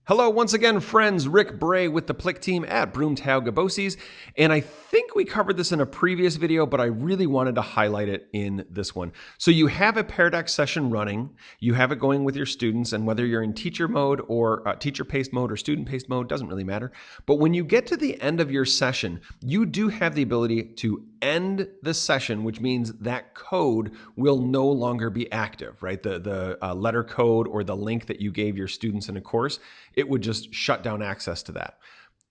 Hello once again, friends. Rick Bray with the Plick team at Broomtown Gabosies. And I think we covered this in a previous video, but I really wanted to highlight it in this one. So you have a Pear Deck session running. You have it going with your students, and whether you're in teacher mode or teacher-paced mode or student-paced mode, doesn't really matter. But when you get to the end of your session, you do have the ability to end the session, which means that code will no longer be active, right? The letter code or the link that you gave your students in a course, it would just shut down access to that.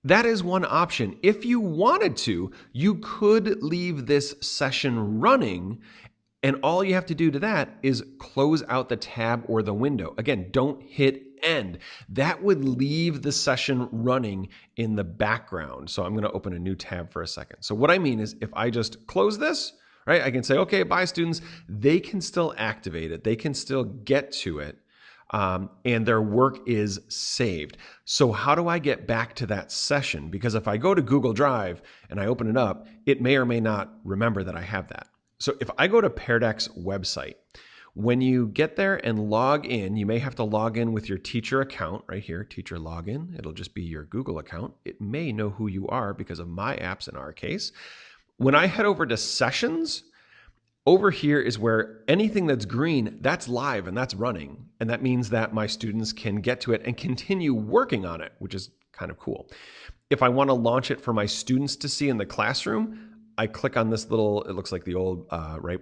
That is one option. If you wanted to, you could leave this session running, and all you have to do to that is close out the tab or the window. Again, don't hit end. That would leave the session running in the background. So I'm going to open a new tab for a second. So what I mean is if I just close this, right, I can say, okay, bye students. They can still activate it. They can still get to it. And their work is saved. So how do I get back to that session? Because if I go to Google Drive and I open it up, it may or may not remember that I have that. So if I go to Pear Deck's website, when you get there and log in, you may have to log in with your teacher account right here, teacher login. It'll just be your Google account. It may know who you are because of my apps in our case. When I head over to sessions, over here is where anything that's green, that's live and that's running. And that means that my students can get to it and continue working on it, which is kind of cool. If I want to launch it for my students to see in the classroom, I click on this little, it looks like the old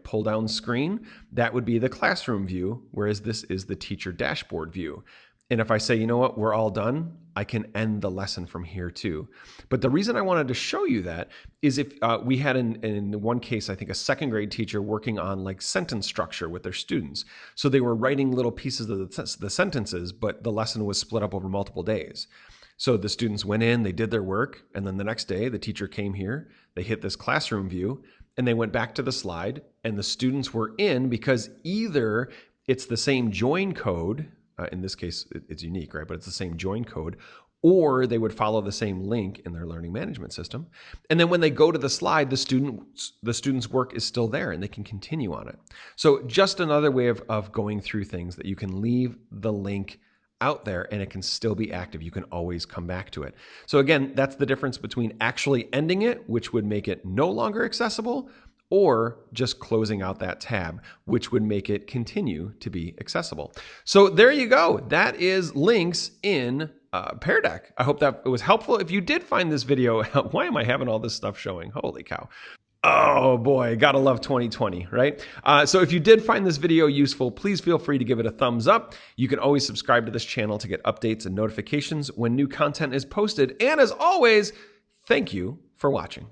pull down screen. That would be the classroom view, whereas this is the teacher dashboard view. And if I say, you know what, we're all done, I can end the lesson from here too. But the reason I wanted to show you that is if we had in one case, I think a second grade teacher working on like sentence structure with their students. So they were writing little pieces of the sentences, but the lesson was split up over multiple days. So the students went in, they did their work, and then the next day the teacher came here, they hit this classroom view, and they went back to the slide, and the students were in because either it's the same join code, in this case it's unique, right? But it's the same join code, or they would follow the same link in their learning management system. And then when they go to the slide, the student's work is still there and they can continue on it. So just another way of going through things that you can leave the link out there and it can still be active. You can always come back to it. So again, that's the difference between actually ending it, which would make it no longer accessible, or just closing out that tab, which would make it continue to be accessible. So there you go. That is links in Pear Deck. I hope that it was helpful. If you did find this video, why am I having all this stuff showing? Holy cow. Oh boy, gotta love 2020, right? So if you did find this video useful, please feel free to give it a thumbs up. You can always subscribe to this channel to get updates and notifications when new content is posted. And as always, thank you for watching.